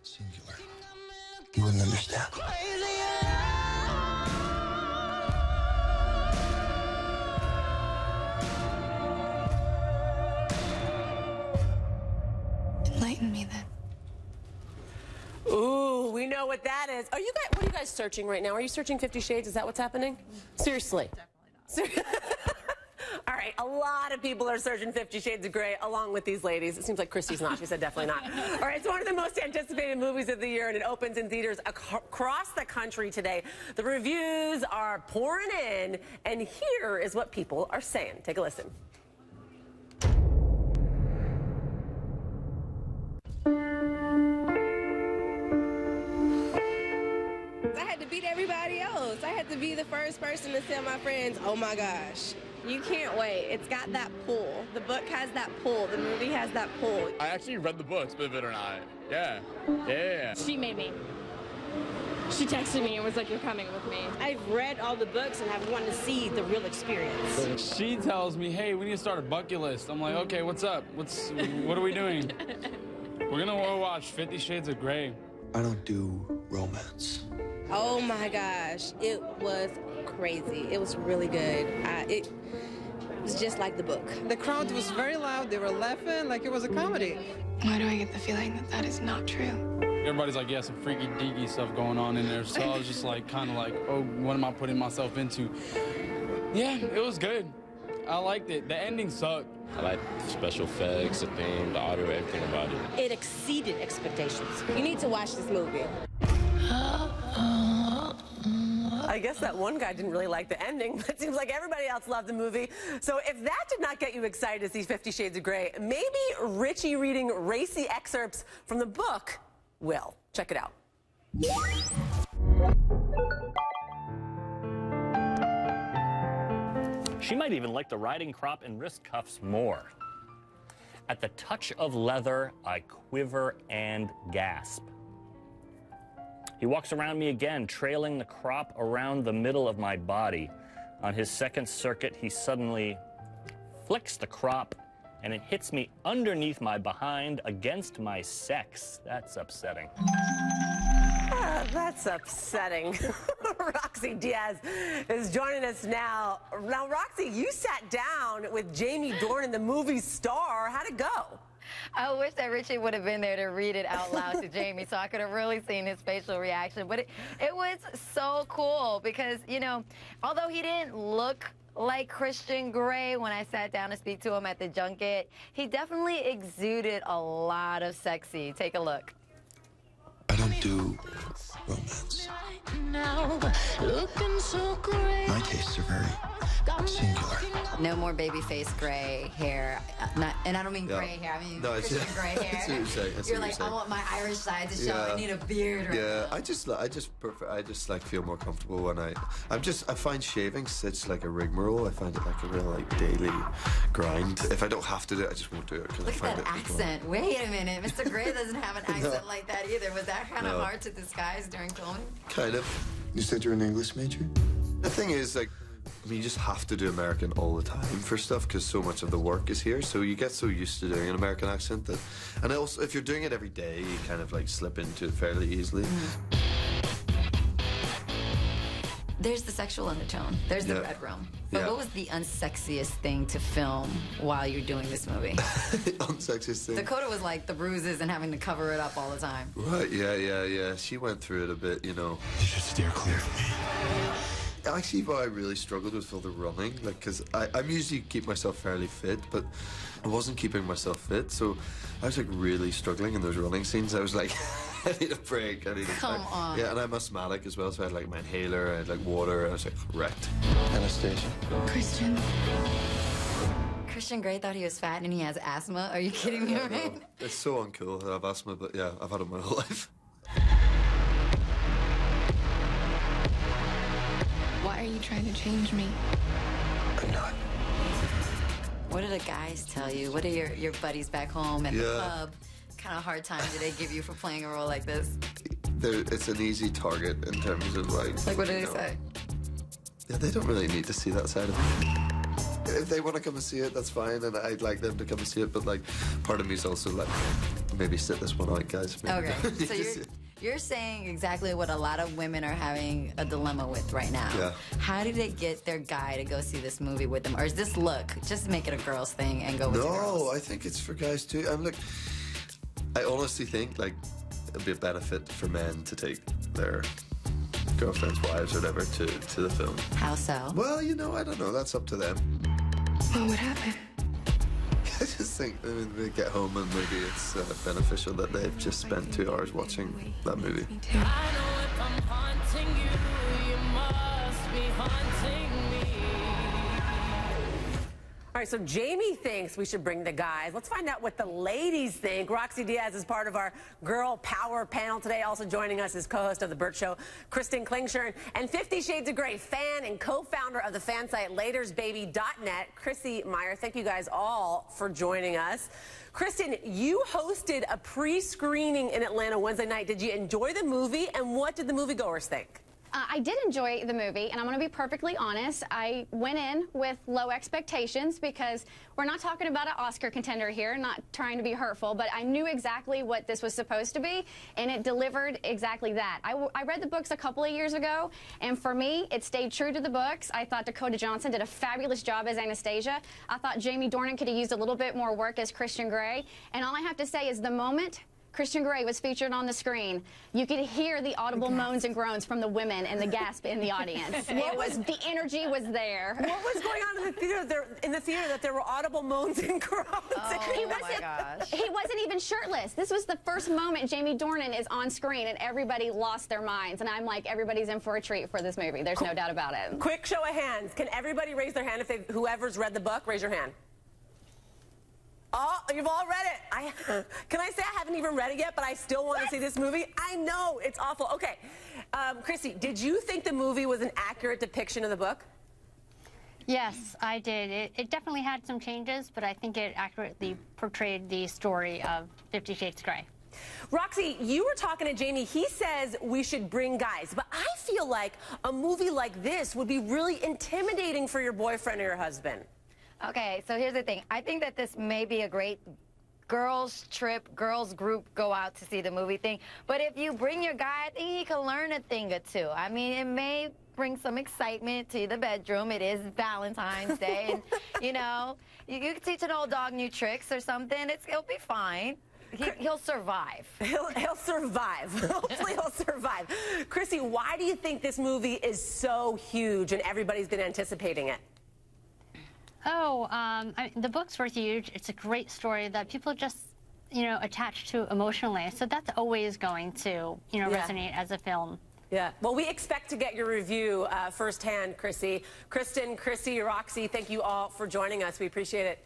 Singular. You wouldn't understand. Enlighten me then. Ooh, we know what that is. Are you guys? What are you guys searching right now? Are you searching 50 Shades? Is that what's happening? Seriously. Definitely not. All right, a lot of people are searching 50 Shades of Grey along with these ladies. It seems like Christy's not. She said definitely not. All right, it's one of the most anticipated movies of the year, and it opens in theaters across the country today. The reviews are pouring in, and here is what people are saying. Take a listen. I had to beat everybody else. I had to be the first person to tell my friends, oh my gosh. You can't wait. It's got that pull. The book has that pull. The movie has that pull. I actually read the books, believe it or not. Yeah. Yeah. She made me. She texted me and was like, you're coming with me. I've read all the books and have wanted to see the real experience. She tells me, hey, we need to start a bucket list. I'm like, okay, what's up? What are we doing? We're gonna go watch 50 Shades of Grey. I don't do romance. Oh my gosh. It was crazy. It was really good. It was just like the book. The crowd was very loud. They were laughing like it was a comedy. Why do I get the feeling that that is not true? Everybody's like, yeah, some freaky-deaky stuff going on in there. So I was just like, kind of like, oh, what am I putting myself into? Yeah, it was good. I liked it. The ending sucked. I like the special effects, the theme, the audio, everything about it. It exceeded expectations. You need to watch this movie. I guess that one guy didn't really like the ending, but it seems like everybody else loved the movie. So if that did not get you excited to see 50 Shades of Grey, maybe Richie reading racy excerpts from the book will. Check it out. She might even like the riding crop and wrist cuffs more. At the touch of leather, I quiver and gasp. He walks around me again, trailing the crop around the middle of my body. On his second circuit, he suddenly flicks the crop, and it hits me underneath my behind against my sex. That's upsetting. That's upsetting. Roxy Diaz is joining us now. Now, Roxy, you sat down with Jamie Dornan in the movie Star. How'd it go? I wish that Richie would have been there to read it out loud to Jamie so I could have really seen his facial reaction. But it was so cool because, you know, although he didn't look like Christian Grey when I sat down to speak to him at the junket, he definitely exuded a lot of sexy. Take a look. I don't do romance. My tastes are very singular. No more babyface gray hair. And I don't mean gray hair. I mean Christian gray hair. You're like, I want my Irish side to show. I need a beard. Right now. I just like feel more comfortable when I find shaving such like a rigmarole. I find it like a real like daily grind. If I don't have to do it, I just won't do it. Look at that accent. Wait a minute, Mr. Gray doesn't have an accent like that either. Was that kind of hard to disguise during filming? Kind of. You said you're an English major? The thing is, like, I mean, you just have to do American all the time for stuff because so much of the work is here. So you get so used to doing an American accent that, and also if you're doing it every day, you kind of like slip into it fairly easily. There's the sexual undertone. There's the red room. But what was the unsexiest thing to film while you're doing this movie? Unsexiest thing? Dakota was like the bruises and having to cover it up all the time. Right, yeah. She went through it a bit, you know. You should steer clear of me. Actually, what I really struggled with for the running, like, because I'm usually keep myself fairly fit, but I wasn't keeping myself fit, so I was like really struggling in those running scenes. I was like, I need a break. Come on. Yeah, and I'm asthmatic as well, so I had like my inhaler, I had like water, and I was like wrecked. Anastasia. Christian Grey thought he was fat and he has asthma. Are you kidding me, right? No. It's so uncool that I have asthma, but yeah, I've had it my whole life. Why are you trying to change me? I'm not. What do the guys tell you? What do your buddies back home at the pub? What kind of hard time do they give you for playing a role like this? It's an easy target in terms of like... Like, what do they say? Yeah, they don't really need to see that side of me. if they want to come and see it, that's fine, and I'd like them to come and see it. But like, part of me is also like, maybe sit this one out, guys. Maybe. Okay, so you're saying exactly what a lot of women are having a dilemma with right now. Yeah. How do they get their guy to go see this movie with them, or is this look just make it a girls thing and go with your girls? No, I think it's for guys too. Look, I honestly think like it'd be a benefit for men to take their girlfriends, wives, or whatever to the film. How so? Well, you know, I don't know. That's up to them. What would happen? I just think they get home and maybe it's beneficial that they've just spent 2 hours watching that movie. Me too. I know if I'm haunting you, you must be haunting me. All right, so Jamie thinks we should bring the guys. Let's find out what the ladies think. Roxy Diaz is part of our Girl Power panel today. Also joining us is co-host of The Burt Show, Kristen Klingshirn, and 50 Shades of Grey fan and co-founder of the fan site LatersBaby.net, Chrissy Meyer. Thank you guys all for joining us. Kristen, you hosted a pre-screening in Atlanta Wednesday night. Did you enjoy the movie, and what did the moviegoers think? I did enjoy the movie, and I'm going to be perfectly honest. I went in with low expectations because we're not talking about an Oscar contender here, not trying to be hurtful, but I knew exactly what this was supposed to be, and it delivered exactly that. I read the books a couple of years ago, and for me, it stayed true to the books. I thought Dakota Johnson did a fabulous job as Anastasia. I thought Jamie Dornan could have used a little bit more work as Christian Grey, and all I have to say is the moment Christian Grey was featured on the screen, you could hear the audible moans and groans from the women and the gasp in the audience. The energy was there. What was going on in the theater? That there were audible moans and groans. Oh my gosh. He wasn't even shirtless. This was the first moment Jamie Dornan is on screen, and everybody lost their minds. And I'm like, everybody's in for a treat for this movie. There's no doubt about it. Quick show of hands. Can everybody raise their hand if whoever's read the book? Raise your hand. Oh, you've all read it. Can I say I haven't even read it yet, but I still want to see this movie? I know, it's awful. Okay, Chrissy, did you think the movie was an accurate depiction of the book? Yes, I did. It definitely had some changes, but I think it accurately portrayed the story of 50 Shades of Grey. Roxy, you were talking to Jamie. He says we should bring guys, but I feel like a movie like this would be really intimidating for your boyfriend or your husband. Okay, so here's the thing. I think that this may be a great girls trip, girls group go out to see the movie thing. But if you bring your guy, I think he can learn a thing or two. I mean, it may bring some excitement to the bedroom. It is Valentine's Day, and you know, you can teach an old dog new tricks or something. It'll be fine. He'll survive. He'll survive. Hopefully he'll survive. Chrissy, why do you think this movie is so huge and everybody's been anticipating it? The books were huge. It's a great story that people just, attach to emotionally. So that's always going to, resonate as a film. Yeah. Well, we expect to get your review firsthand, Chrissy. Kristen, Chrissy, Roxy, thank you all for joining us. We appreciate it.